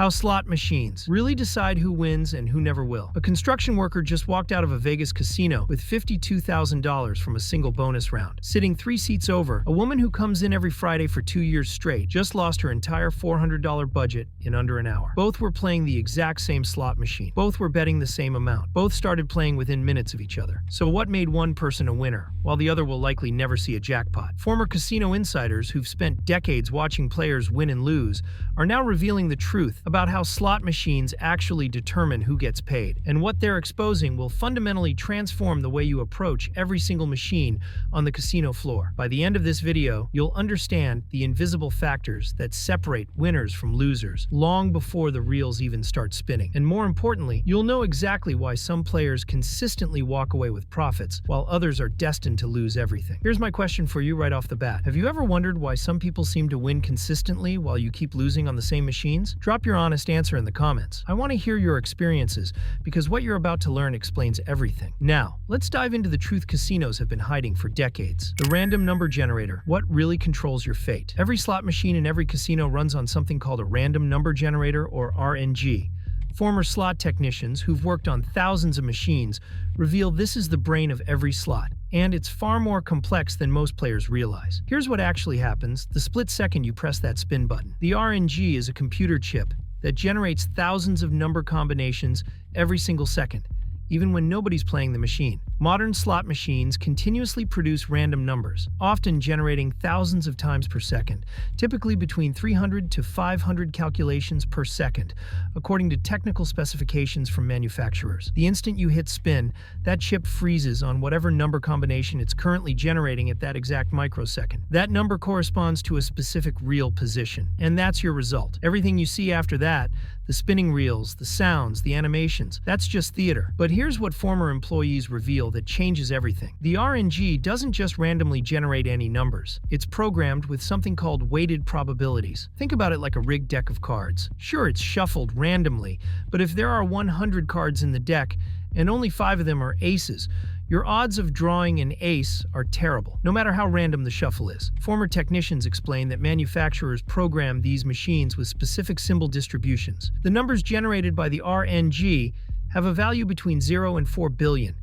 How slot machines really decide who wins and who never will. A construction worker just walked out of a Vegas casino with $52,000 from a single bonus round. Sitting 3 seats over, a woman who comes in every Friday for 2 years straight just lost her entire $400 budget in under an hour. Both were playing the exact same slot machine. Both were betting the same amount. Both started playing within minutes of each other. So what made one person a winner, while the other will likely never see a jackpot? Former casino insiders who've spent decades watching players win and lose are now revealing the truth about how slot machines actually determine who gets paid, and what they're exposing will fundamentally transform the way you approach every single machine on the casino floor. By the end of this video, you'll understand the invisible factors that separate winners from losers long before the reels even start spinning. And more importantly, you'll know exactly why some players consistently walk away with profits while others are destined to lose everything. Here's my question for you right off the bat. Have you ever wondered why some people seem to win consistently while you keep losing on the same machines? Drop your honest answer in the comments. I want to hear your experiences, because what you're about to learn explains everything. Now, let's dive into the truth casinos have been hiding for decades. The random number generator. What really controls your fate? Every slot machine in every casino runs on something called a random number generator, or RNG. Former slot technicians who've worked on thousands of machines reveal this is the brain of every slot, and it's far more complex than most players realize. Here's what actually happens the split second you press that spin button. The RNG is a computer chip that generates thousands of number combinations every single second, even when nobody's playing the machine. Modern slot machines continuously produce random numbers, often generating thousands of times per second, typically between 300 to 500 calculations per second, according to technical specifications from manufacturers. The instant you hit spin, that chip freezes on whatever number combination it's currently generating at that exact microsecond. That number corresponds to a specific reel position, and that's your result. Everything you see after that, the spinning reels, the sounds, the animations, that's just theater. But here's what former employees reveal that changes everything. The RNG doesn't just randomly generate any numbers. It's programmed with something called weighted probabilities. Think about it like a rigged deck of cards. Sure, it's shuffled randomly, but if there are 100 cards in the deck and only 5 of them are aces, your odds of drawing an ace are terrible, no matter how random the shuffle is. Former technicians explain that manufacturers program these machines with specific symbol distributions. The numbers generated by the RNG have a value between 0 and 4 billion,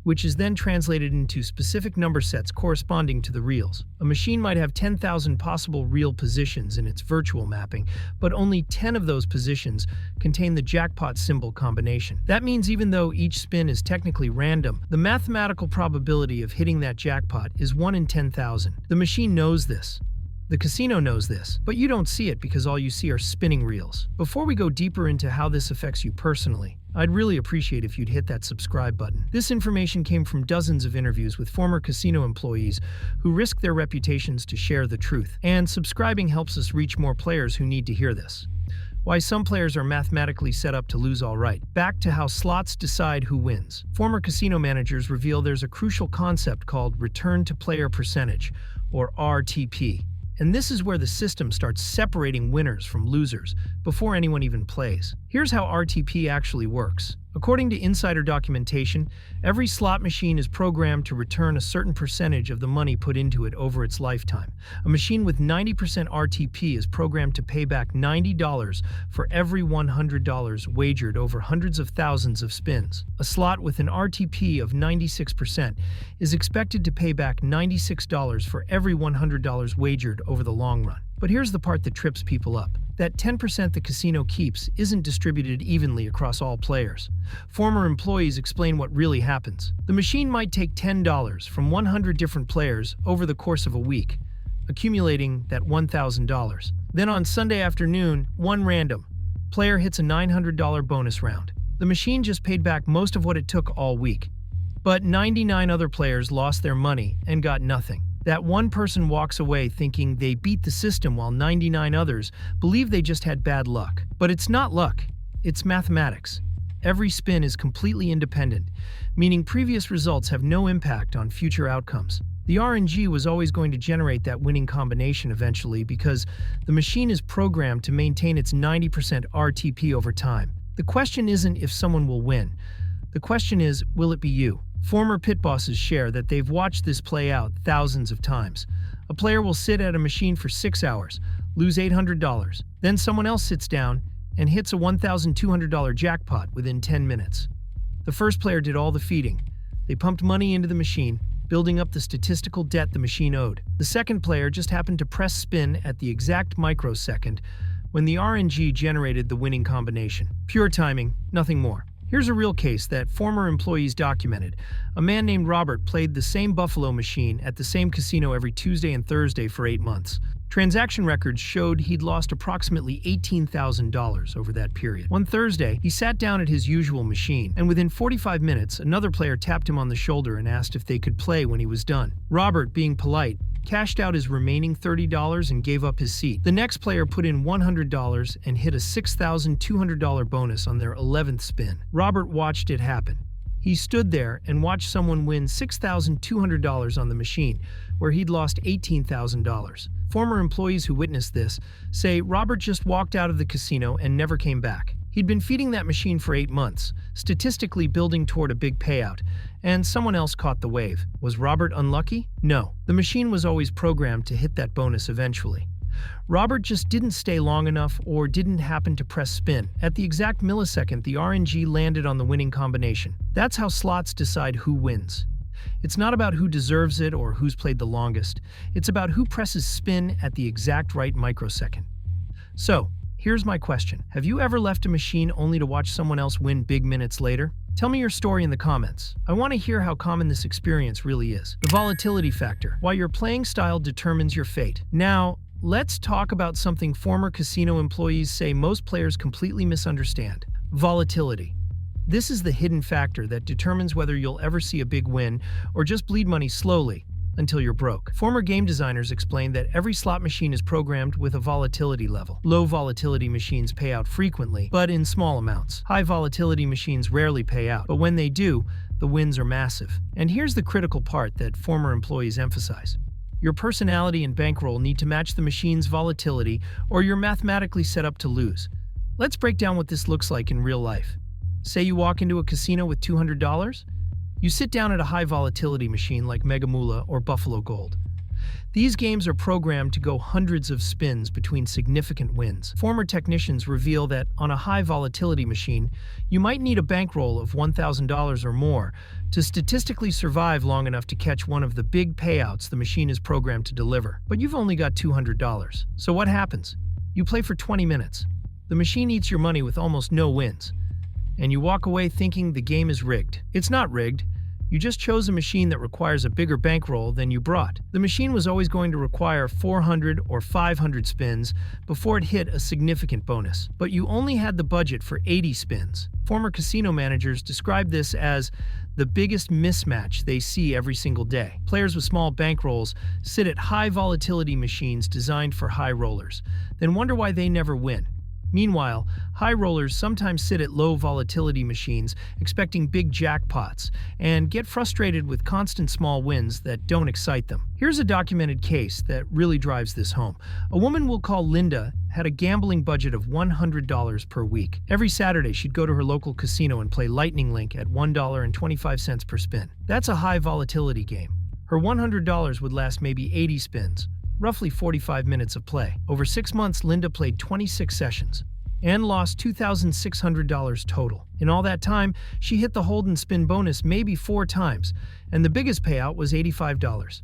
which is then translated into specific number sets corresponding to the reels. A machine might have 10,000 possible reel positions in its virtual mapping, but only 10 of those positions contain the jackpot symbol combination. That means even though each spin is technically random, the mathematical probability of hitting that jackpot is 1 in 10,000. The machine knows this. The casino knows this, but you don't see it because all you see are spinning reels. Before we go deeper into how this affects you personally, I'd really appreciate if you'd hit that subscribe button. This information came from dozens of interviews with former casino employees who risk their reputations to share the truth, and subscribing helps us reach more players who need to hear this. Why some players are mathematically set up to lose all right. Back to how slots decide who wins. Former casino managers reveal there's a crucial concept called return to player percentage, or RTP. And this is where the system starts separating winners from losers before anyone even plays. Here's how RTP actually works. According to insider documentation, every slot machine is programmed to return a certain percentage of the money put into it over its lifetime. A machine with 90% RTP is programmed to pay back $90 for every $100 wagered over hundreds of thousands of spins. A slot with an RTP of 96% is expected to pay back $96 for every $100 wagered over the long run. But here's the part that trips people up. That 10% the casino keeps isn't distributed evenly across all players. Former employees explain what really happens. The machine might take $10 from 100 different players over the course of a week, accumulating that $1,000. Then on Sunday afternoon, one random player hits a $900 bonus round. The machine just paid back most of what it took all week. But 99 other players lost their money and got nothing. That one person walks away thinking they beat the system while 99 others believe they just had bad luck. But it's not luck, it's mathematics. Every spin is completely independent, meaning previous results have no impact on future outcomes. The RNG was always going to generate that winning combination eventually because the machine is programmed to maintain its 90% RTP over time. The question isn't if someone will win. The question is, will it be you? Former pit bosses share that they've watched this play out thousands of times. A player will sit at a machine for 6 hours, lose $800. Then someone else sits down and hits a $1,200 jackpot within 10 minutes. The first player did all the feeding. They pumped money into the machine, building up the statistical debt the machine owed. The second player just happened to press spin at the exact microsecond when the RNG generated the winning combination. Pure timing, nothing more. Here's a real case that former employees documented. A man named Robert played the same Buffalo machine at the same casino every Tuesday and Thursday for 8 months. Transaction records showed he'd lost approximately $18,000 over that period. One Thursday, he sat down at his usual machine, and within 45 minutes, another player tapped him on the shoulder and asked if they could play when he was done. Robert, being polite, cashed out his remaining $30 and gave up his seat. The next player put in $100 and hit a $6,200 bonus on their 11th spin. Robert watched it happen. He stood there and watched someone win $6,200 on the machine, where he'd lost $18,000. Former employees who witnessed this say Robert just walked out of the casino and never came back. He'd been feeding that machine for 8 months, statistically building toward a big payout, and someone else caught the wave. Was Robert unlucky? No. The machine was always programmed to hit that bonus eventually. Robert just didn't stay long enough or didn't happen to press spin. At the exact millisecond, the RNG landed on the winning combination. That's how slots decide who wins. It's not about who deserves it or who's played the longest. It's about who presses spin at the exact right microsecond. So, here's my question. Have you ever left a machine only to watch someone else win big minutes later? Tell me your story in the comments. I want to hear how common this experience really is. The volatility factor. Why your playing style determines your fate. Now, let's talk about something former casino employees say most players completely misunderstand. Volatility. This is the hidden factor that determines whether you'll ever see a big win or just bleed money slowly until you're broke. Former game designers explained that every slot machine is programmed with a volatility level. Low volatility machines pay out frequently, but in small amounts. High volatility machines rarely pay out, but when they do, the wins are massive. And here's the critical part that former employees emphasize. Your personality and bankroll need to match the machine's volatility, or you're mathematically set up to lose. Let's break down what this looks like in real life. Say you walk into a casino with $200. You sit down at a high volatility machine like Mega Moolah or Buffalo Gold. These games are programmed to go hundreds of spins between significant wins. Former technicians reveal that on a high volatility machine, you might need a bankroll of $1,000 or more to statistically survive long enough to catch one of the big payouts the machine is programmed to deliver. But you've only got $200. So what happens? You play for 20 minutes. The machine eats your money with almost no wins, and you walk away thinking the game is rigged. It's not rigged. You just chose a machine that requires a bigger bankroll than you brought. The machine was always going to require 400 or 500 spins before it hit a significant bonus, but you only had the budget for 80 spins. Former casino managers describe this as the biggest mismatch they see every single day. Players with small bankrolls sit at high volatility machines designed for high rollers, then wonder why they never win. Meanwhile, high rollers sometimes sit at low volatility machines expecting big jackpots and get frustrated with constant small wins that don't excite them. Here's a documented case that really drives this home. A woman we'll call Linda had a gambling budget of $100 per week. Every Saturday, she'd go to her local casino and play Lightning Link at $1.25 per spin. That's a high volatility game. Her $100 would last maybe 80 spins, roughly 45 minutes of play. Over 6 months, Linda played 26 sessions and lost $2,600 total. In all that time, she hit the hold and spin bonus maybe 4 times, and the biggest payout was $85.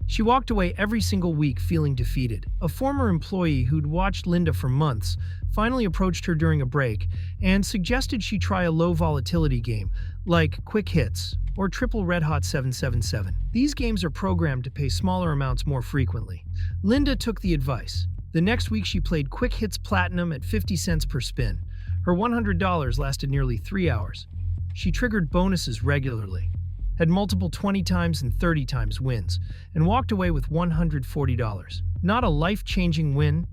She walked away every single week feeling defeated. A former employee who'd watched Linda for months finally approached her during a break and suggested she try a low volatility game like Quick Hits or Triple Red Hot 777. These games are programmed to pay smaller amounts more frequently. Linda took the advice. The next week she played Quick Hits Platinum at 50 cents per spin. Her $100 lasted nearly 3 hours. She triggered bonuses regularly, had multiple 20 times and 30 times wins, and walked away with $140. Not a life-changing win,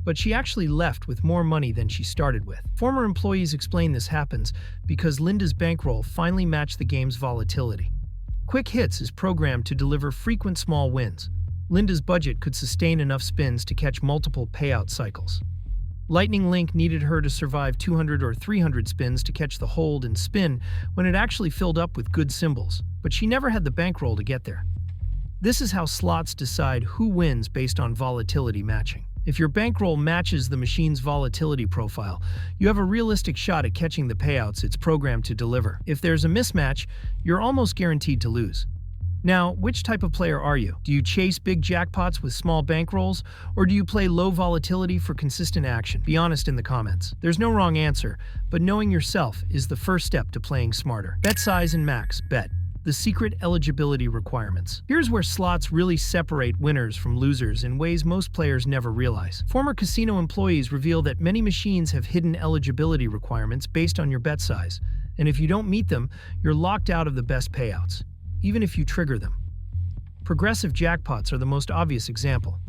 but she actually left with more money than she started with. Former employees explain this happens because Linda's bankroll finally matched the game's volatility. Quick Hits is programmed to deliver frequent small wins. Linda's budget could sustain enough spins to catch multiple payout cycles. Lightning Link needed her to survive 200 or 300 spins to catch the hold and spin when it actually filled up with good symbols, but she never had the bankroll to get there. This is how slots decide who wins based on volatility matching. If your bankroll matches the machine's volatility profile, you have a realistic shot at catching the payouts it's programmed to deliver. If there's a mismatch, you're almost guaranteed to lose. Now, which type of player are you? Do you chase big jackpots with small bankrolls, or do you play low volatility for consistent action? Be honest in the comments. There's no wrong answer, but knowing yourself is the first step to playing smarter. Bet size and max bet. The secret eligibility requirements. Here's where slots really separate winners from losers in ways most players never realize. Former casino employees reveal that many machines have hidden eligibility requirements based on your bet size, and if you don't meet them, you're locked out of the best payouts, even if you trigger them. Progressive jackpots are the most obvious example.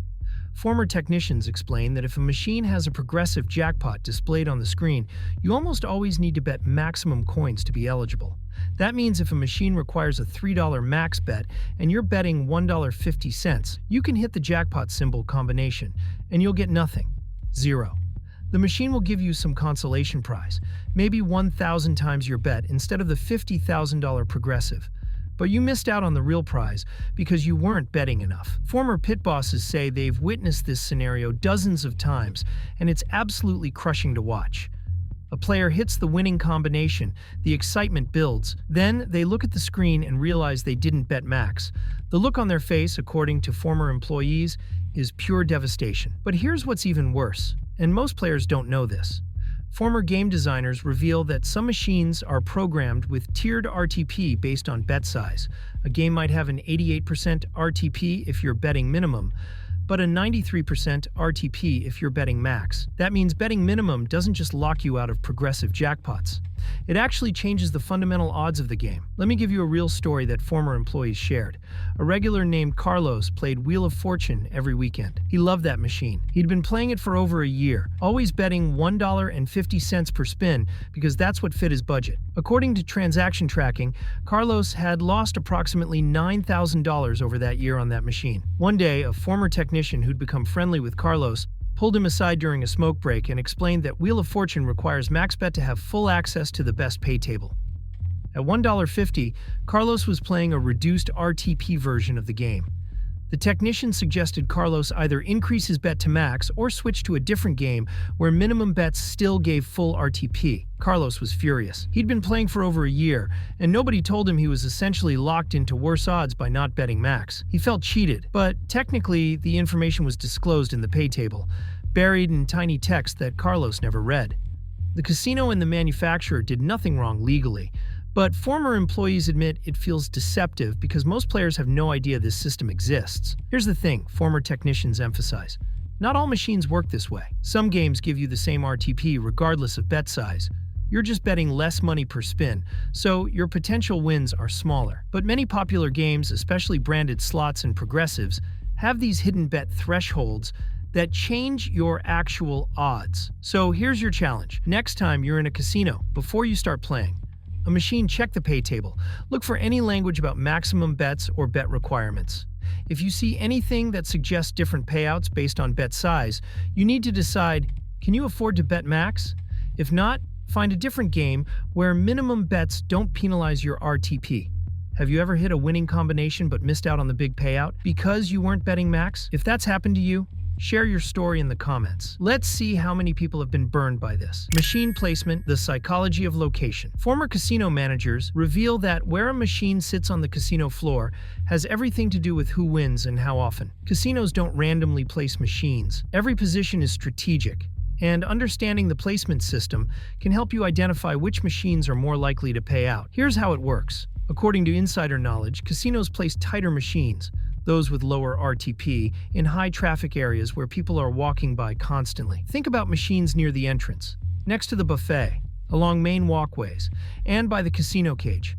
Former technicians explain that if a machine has a progressive jackpot displayed on the screen, you almost always need to bet maximum coins to be eligible. That means if a machine requires a $3 max bet and you're betting $1.50, you can hit the jackpot symbol combination and you'll get nothing. Zero. The machine will give you some consolation prize, maybe 1,000 times your bet instead of the $50,000 progressive. But you missed out on the real prize because you weren't betting enough. Former pit bosses say they've witnessed this scenario dozens of times, and it's absolutely crushing to watch. A player hits the winning combination, the excitement builds. Then they look at the screen and realize they didn't bet max. The look on their face, according to former employees, is pure devastation. But here's what's even worse, and most players don't know this. Former game designers reveal that some machines are programmed with tiered RTP based on bet size. A game might have an 88% RTP if you're betting minimum, but a 93% RTP if you're betting max. That means betting minimum doesn't just lock you out of progressive jackpots. It actually changes the fundamental odds of the game. Let me give you a real story that former employees shared. A regular named Carlos played Wheel of Fortune every weekend. He loved that machine. He'd been playing it for over a year, always betting $1.50 per spin because that's what fit his budget. According to transaction tracking, Carlos had lost approximately $9,000 over that year on that machine. One day, a former technician who'd become friendly with Carlos pulled him aside during a smoke break and explained that Wheel of Fortune requires MaxBet to have full access to the best pay table. At $1.50, Carlos was playing a reduced RTP version of the game. The technician suggested Carlos either increase his bet to max or switch to a different game where minimum bets still gave full RTP. Carlos was furious. He'd been playing for over a year, and nobody told him he was essentially locked into worse odds by not betting max. He felt cheated, but technically the information was disclosed in the pay table, buried in tiny text that Carlos never read. The casino and the manufacturer did nothing wrong legally, but former employees admit it feels deceptive because most players have no idea this system exists. Here's the thing, former technicians emphasize. Not all machines work this way. Some games give you the same RTP regardless of bet size. You're just betting less money per spin, so your potential wins are smaller. But many popular games, especially branded slots and progressives, have these hidden bet thresholds that change your actual odds. So here's your challenge. Next time you're in a casino, before you start playing, a machine, check the pay table. Look for any language about maximum bets or bet requirements. If you see anything that suggests different payouts based on bet size, you need to decide, can you afford to bet max? If not, find a different game where minimum bets don't penalize your RTP. Have you ever hit a winning combination but missed out on the big payout because you weren't betting max? If that's happened to you, share your story in the comments. Let's see how many people have been burned by this. Machine placement, the psychology of location. Former casino managers reveal that where a machine sits on the casino floor has everything to do with who wins and how often. Casinos don't randomly place machines. Every position is strategic, and understanding the placement system can help you identify which machines are more likely to pay out. Here's how it works. According to insider knowledge, casinos place tighter machines, those with lower RTP, in high traffic areas where people are walking by constantly. Think about machines near the entrance, next to the buffet, along main walkways, and by the casino cage.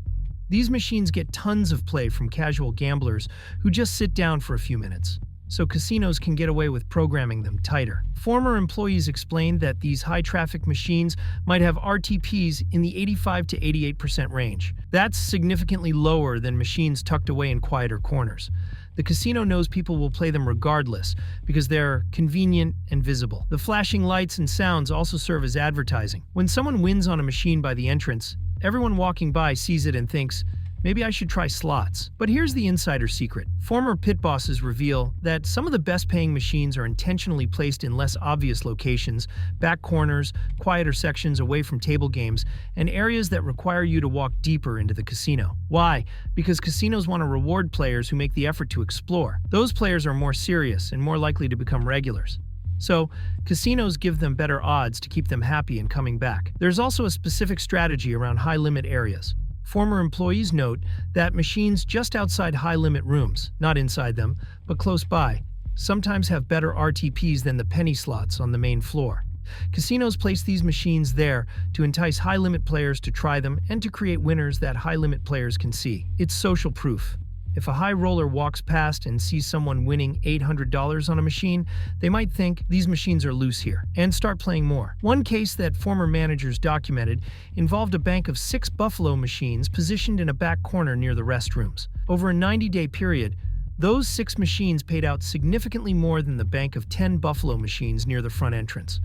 These machines get tons of play from casual gamblers who just sit down for a few minutes, so casinos can get away with programming them tighter. Former employees explained that these high-traffic machines might have RTPs in the 85 to 88% range. That's significantly lower than machines tucked away in quieter corners. The casino knows people will play them regardless because they're convenient and visible. The flashing lights and sounds also serve as advertising. When someone wins on a machine by the entrance, everyone walking by sees it and thinks, Maybe I should try slots. But here's the insider secret. Former pit bosses reveal that some of the best-paying machines are intentionally placed in less obvious locations, back corners, quieter sections away from table games, and areas that require you to walk deeper into the casino. Why? Because casinos want to reward players who make the effort to explore. Those players are more serious and more likely to become regulars. So, casinos give them better odds to keep them happy and coming back. There's also a specific strategy around high-limit areas. Former employees note that machines just outside high-limit rooms, not inside them, but close by, sometimes have better RTPs than the penny slots on the main floor. Casinos place these machines there to entice high-limit players to try them and to create winners that high-limit players can see. It's social proof. If a high roller walks past and sees someone winning $800 on a machine, they might think these machines are loose here and start playing more. One case that former managers documented involved a bank of 6 Buffalo machines positioned in a back corner near the restrooms. Over a 90-day period, those 6 machines paid out significantly more than the bank of 10 Buffalo machines near the front entrance.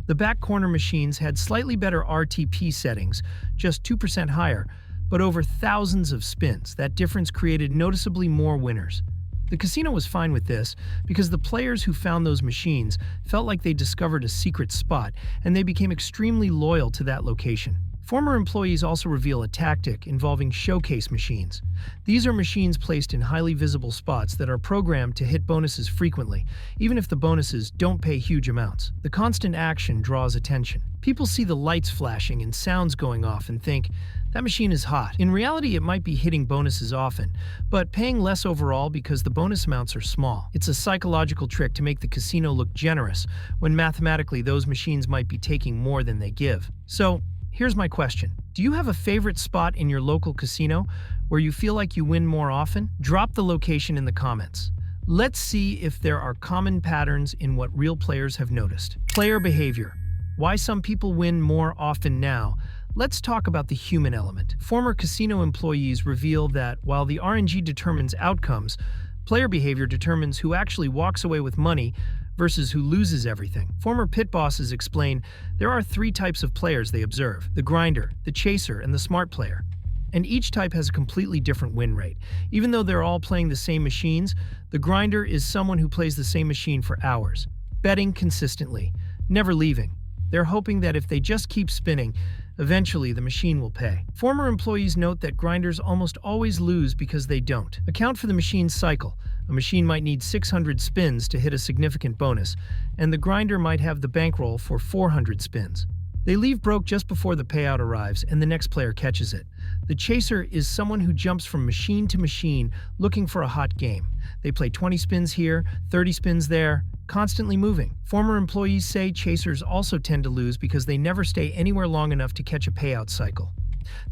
The back corner machines had slightly better RTP settings, just 2% higher, but over thousands of spins. That difference created noticeably more winners. The casino was fine with this because the players who found those machines felt like they discovered a secret spot, and they became extremely loyal to that location. Former employees also reveal a tactic involving showcase machines. These are machines placed in highly visible spots that are programmed to hit bonuses frequently, even if the bonuses don't pay huge amounts. The constant action draws attention. People see the lights flashing and sounds going off and think, that machine is hot. In reality, it might be hitting bonuses often, but paying less overall because the bonus amounts are small. It's a psychological trick to make the casino look generous, when mathematically those machines might be taking more than they give. So, here's my question. Do you have a favorite spot in your local casino where you feel like you win more often? Drop the location in the comments. Let's see if there are common patterns in what real players have noticed. Player behavior. Why some people win more often now. Let's talk about the human element. Former casino employees reveal that while the RNG determines outcomes, player behavior determines who actually walks away with money versus who loses everything. Former pit bosses explain there are 3 types of players they observe: the grinder, the chaser, and the smart player. And each type has a completely different win rate. Even though they're all playing the same machines, the grinder is someone who plays the same machine for hours, betting consistently, never leaving. They're hoping that if they just keep spinning, eventually the machine will pay. Former employees note that grinders almost always lose because they don't account for the machine's cycle. A machine might need 600 spins to hit a significant bonus, and the grinder might have the bankroll for 400 spins. They leave broke just before the payout arrives and the next player catches it. The chaser is someone who jumps from machine to machine looking for a hot game. They play 20 spins here, 30 spins there, constantly moving. Former employees say chasers also tend to lose because they never stay anywhere long enough to catch a payout cycle.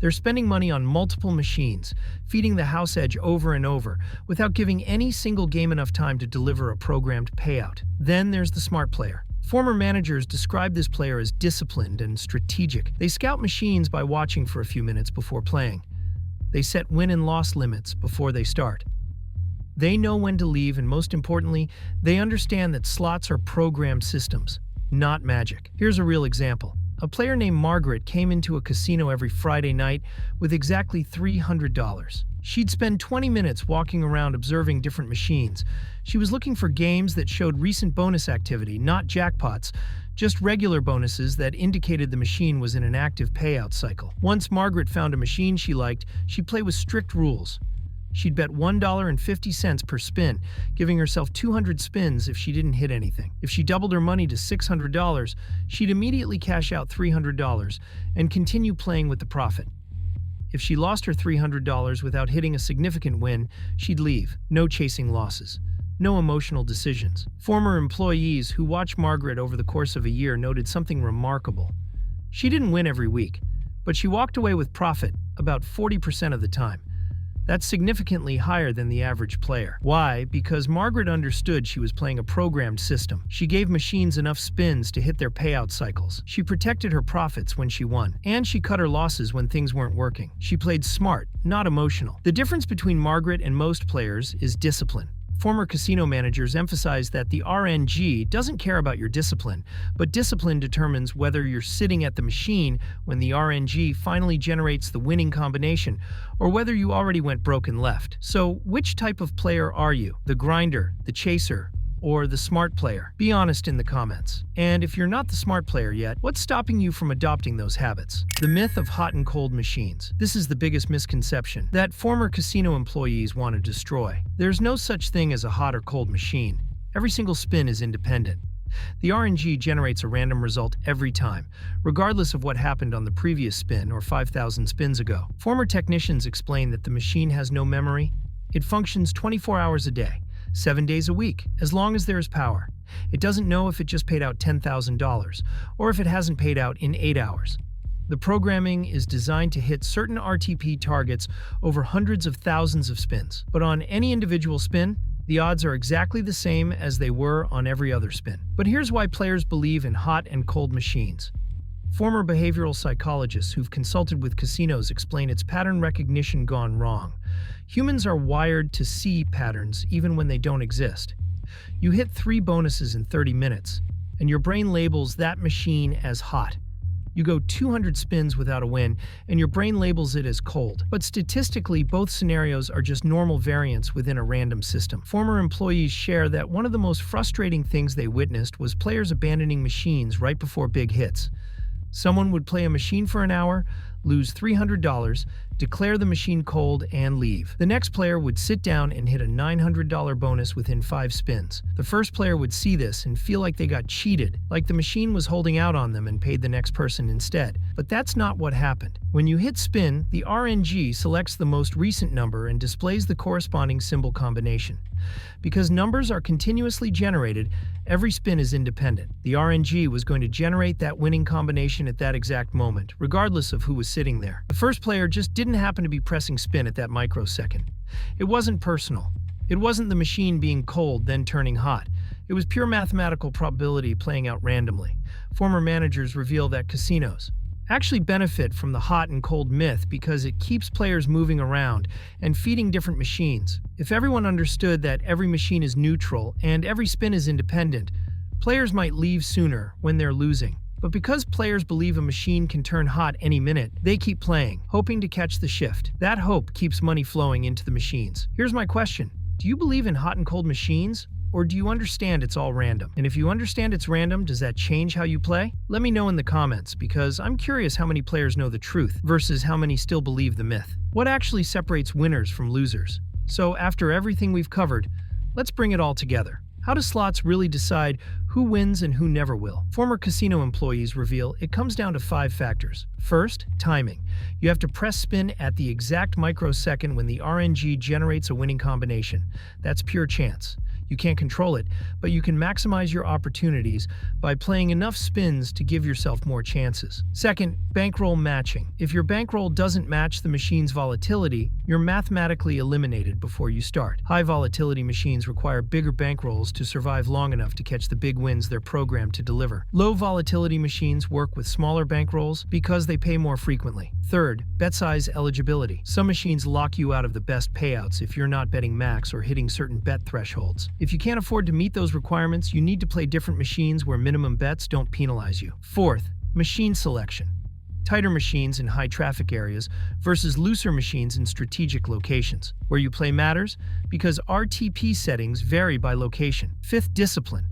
They're spending money on multiple machines, feeding the house edge over and over, without giving any single game enough time to deliver a programmed payout. Then there's the smart player. Former managers describe this player as disciplined and strategic. They scout machines by watching for a few minutes before playing. They set win and loss limits before they start. They know when to leave, and most importantly, they understand that slots are programmed systems, not magic. Here's a real example. A player named Margaret came into a casino every Friday night with exactly $300. She'd spend 20 minutes walking around observing different machines. She was looking for games that showed recent bonus activity, not jackpots, just regular bonuses that indicated the machine was in an active payout cycle. Once Margaret found a machine she liked, she'd play with strict rules. She'd bet $1.50 per spin, giving herself 200 spins if she didn't hit anything. If she doubled her money to $600, she'd immediately cash out $300 and continue playing with the profit. If she lost her $300 without hitting a significant win, she'd leave. No chasing losses. No emotional decisions. Former employees who watched Margaret over the course of a year noted something remarkable. She didn't win every week, but she walked away with profit about 40% of the time. That's significantly higher than the average player. Why? Because Margaret understood she was playing a programmed system. She gave machines enough spins to hit their payout cycles. She protected her profits when she won, and she cut her losses when things weren't working. She played smart, not emotional. The difference between Margaret and most players is discipline. Former casino managers emphasize that the RNG doesn't care about your discipline, but discipline determines whether you're sitting at the machine when the RNG finally generates the winning combination, or whether you already went broke and left. So, which type of player are you? The grinder, the chaser, or the smart player? Be honest in the comments. And if you're not the smart player yet, what's stopping you from adopting those habits? The myth of hot and cold machines. This is the biggest misconception that former casino employees want to destroy. There's no such thing as a hot or cold machine. Every single spin is independent. The RNG generates a random result every time, regardless of what happened on the previous spin or 5,000 spins ago. Former technicians explain that the machine has no memory. It functions 24 hours a day, 7 days a week, as long as there is power. It doesn't know if it just paid out $10,000 or if it hasn't paid out in 8 hours. The programming is designed to hit certain RTP targets over hundreds of thousands of spins. But on any individual spin, the odds are exactly the same as they were on every other spin. But here's why players believe in hot and cold machines. Former behavioral psychologists who've consulted with casinos explain it's pattern recognition gone wrong. Humans are wired to see patterns even when they don't exist. You hit 3 bonuses in 30 minutes, and your brain labels that machine as hot. You go 200 spins without a win, and your brain labels it as cold. But statistically, both scenarios are just normal variance within a random system. Former employees share that one of the most frustrating things they witnessed was players abandoning machines right before big hits. Someone would play a machine for an hour, lose $300, declare the machine cold, and leave. The next player would sit down and hit a $900 bonus within 5 spins. The first player would see this and feel like they got cheated, like the machine was holding out on them and paid the next person instead. But that's not what happened. When you hit spin, the RNG selects the most recent number and displays the corresponding symbol combination. Because numbers are continuously generated, every spin is independent. The RNG was going to generate that winning combination at that exact moment, regardless of who was sitting there. The first player just didn't happen to be pressing spin at that microsecond. It wasn't personal. It wasn't the machine being cold, then turning hot. It was pure mathematical probability playing out randomly. Former managers reveal that casinos actually benefit from the hot and cold myth because it keeps players moving around and feeding different machines. If everyone understood that every machine is neutral and every spin is independent, players might leave sooner when they're losing. But because players believe a machine can turn hot any minute, they keep playing, hoping to catch the shift. That hope keeps money flowing into the machines. Here's my question. Do you believe in hot and cold machines? Or do you understand it's all random? And if you understand it's random, does that change how you play? Let me know in the comments, because I'm curious how many players know the truth versus how many still believe the myth. What actually separates winners from losers? So after everything we've covered, let's bring it all together. How do slots really decide who wins and who never will? Former casino employees reveal it comes down to 5 factors. First, timing. You have to press spin at the exact microsecond when the RNG generates a winning combination. That's pure chance. You can't control it, but you can maximize your opportunities by playing enough spins to give yourself more chances. Second, bankroll matching. If your bankroll doesn't match the machine's volatility, you're mathematically eliminated before you start. High volatility machines require bigger bankrolls to survive long enough to catch the big wins they're programmed to deliver. Low volatility machines work with smaller bankrolls because they pay more frequently. Third, bet size eligibility. Some machines lock you out of the best payouts if you're not betting max or hitting certain bet thresholds. If you can't afford to meet those requirements, you need to play different machines where minimum bets don't penalize you. Fourth, machine selection. Tighter machines in high traffic areas versus looser machines in strategic locations. Where you play matters because RTP settings vary by location. Fifth, discipline.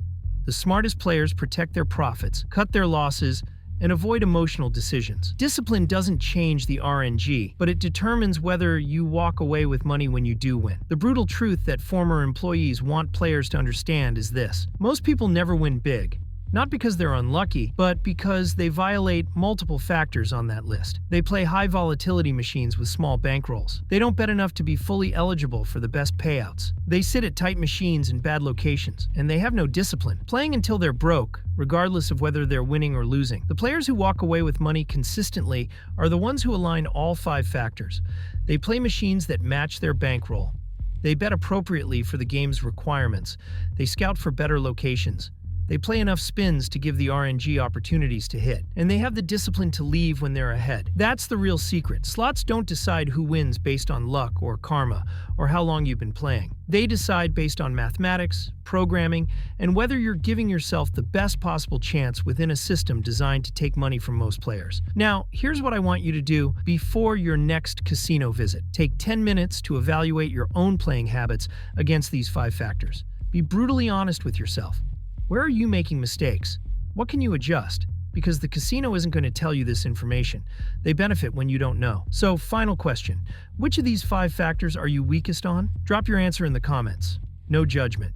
The smartest players protect their profits, cut their losses, and avoid emotional decisions. Discipline doesn't change the RNG, but it determines whether you walk away with money when you do win. The brutal truth that former employees want players to understand is this. Most people never win big. Not because they're unlucky, but because they violate multiple factors on that list. They play high volatility machines with small bankrolls. They don't bet enough to be fully eligible for the best payouts. They sit at tight machines in bad locations, and they have no discipline, playing until they're broke, regardless of whether they're winning or losing. The players who walk away with money consistently are the ones who align all 5 factors. They play machines that match their bankroll. They bet appropriately for the game's requirements. They scout for better locations. They play enough spins to give the RNG opportunities to hit, and they have the discipline to leave when they're ahead. That's the real secret. Slots don't decide who wins based on luck or karma or how long you've been playing. They decide based on mathematics, programming, and whether you're giving yourself the best possible chance within a system designed to take money from most players. Now, here's what I want you to do before your next casino visit. Take 10 minutes to evaluate your own playing habits against these 5 factors. Be brutally honest with yourself. Where are you making mistakes? What can you adjust? Because the casino isn't going to tell you this information. They benefit when you don't know. So, final question. Which of these 5 factors are you weakest on? Drop your answer in the comments. No judgment.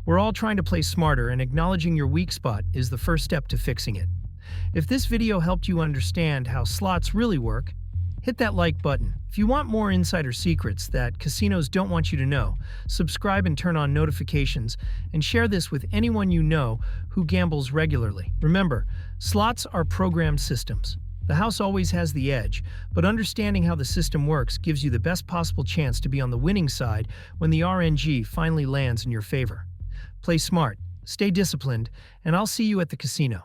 We're all trying to play smarter, and acknowledging your weak spot is the first step to fixing it. If this video helped you understand how slots really work, hit that like button. If you want more insider secrets that casinos don't want you to know, subscribe and turn on notifications, and share this with anyone you know who gambles regularly. Remember, slots are programmed systems. The house always has the edge, but understanding how the system works gives you the best possible chance to be on the winning side when the RNG finally lands in your favor. Play smart, stay disciplined, and I'll see you at the casino.